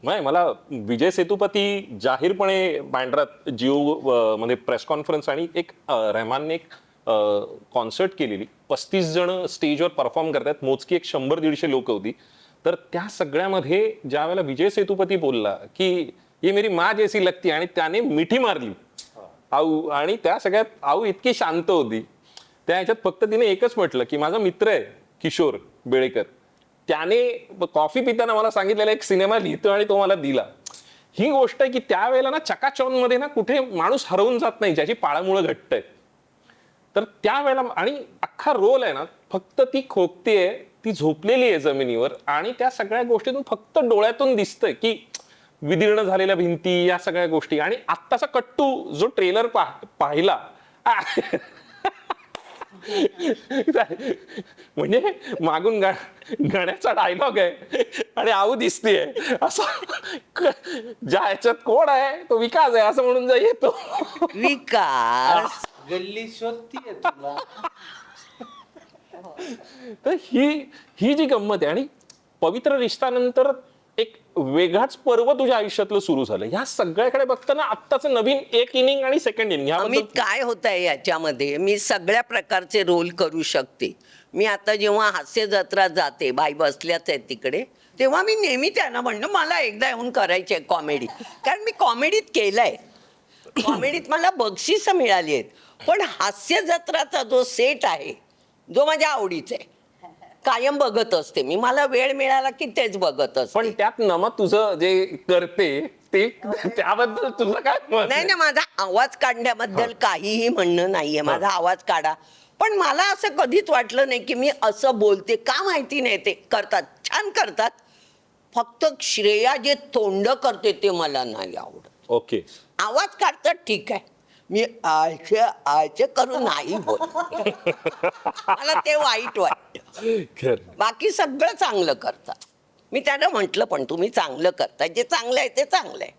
नाही, मला विजय सेतुपती जाहीरपणे बँड्रात जिओ मध्ये प्रेस कॉन्फरन्स आणि एक रहमानने एक कॉन्सर्ट केलेली, 35 जण स्टेजवर परफॉर्म करतात, मोजकी एक 100-150 लोक होती. तर त्या सगळ्यामध्ये ज्या वेळेला विजय सेतुपती बोलला की ये मेरी माँ जैसी लगती आणि त्याने मिठी मारली आऊ, आणि त्या सगळ्यात आऊ इतकी शांत होती. त्या ह्याच्यात फक्त तिने एकच म्हटलं की माझा मित्र आहे किशोर बेळेकर, त्याने कॉफी पिताना मला सांगितलेला एक सिनेमा लिहितो आणि तो मला दिला. ही गोष्ट आहे की त्यावेळेला ना चकाचौंध मध्ये ना कुठे माणूस हरवून जात नाही ज्याची पाळमुळं घट्ट आहेत. तर त्यावेळेला आणि अख्खा रोल आहे ना, फक्त ती खोकतीये, ती झोपलेली आहे जमिनीवर आणि त्या सगळ्या गोष्टीतून फक्त डोळ्यातून दिसतंय की विदीर्ण झालेल्या भिंती, या सगळ्या गोष्टी. आणि आत्ताचा कट्टू जो ट्रेलर पाहिला म्हणजे मागून गाण्याचा डायलॉग आहे आणि आऊ दिसतीये असं, ज्या ह्याच्यात कोण आहे तो विकास आहे असं म्हणून येतो. विकास गल्ली शोधतीये तुला. तर ही जी गंमत आहे, आणि पवित्र रिश्तानंतर एक वेगळाच पर्व तुझ्या आयुष्यातलं सुरू झालं. ह्या सगळ्याकडे बघताना आत्ताचं नवीन एक इनिंग आणि सेकंड इनिंग अमित काय होत आहे याच्यामध्ये, मी सगळ्या प्रकारचे रोल करू शकते. मी आता जेव्हा हास्य जत्रा जाते, बाई बसल्याच आहेत तिकडे, तेव्हा मी नेहमी त्यांना म्हणणं मला एकदा येऊन करायची आहे कॉमेडी, कारण मी कॉमेडीत केलंय, कॉमेडीत मला बक्षिसं मिळाली आहेत. पण हास्य जत्राचा जो सेट आहे जो माझ्या आवडीचा आहे, कायम बघत असते मी, मला वेळ मिळाला की तेच बघत असते. पण त्यात नमा तुझं जे करते ते त्याबद्दल तुझं काय मत आहे? नाही ना, माझा आवाज काढण्याबद्दल काहीही म्हणणं नाहीये, माझा आवाज काढा. पण मला असं कधीच वाटलं नाही की मी असं बोलते, का माहिती नाही. ते करतात, छान करतात, फक्त श्रेया जे तोंड करते ते मला नाही आवडत. ओके, आवाज काढतात ठीक आहे, मी आयचे करून नाही बोल, मला ते वाईट वाटतं. बाकी सगळं चांगलं करतात. मी त्यांना म्हटलं पण तुम्ही चांगलं करता, जे चांगलं आहे ते चांगलं आहे.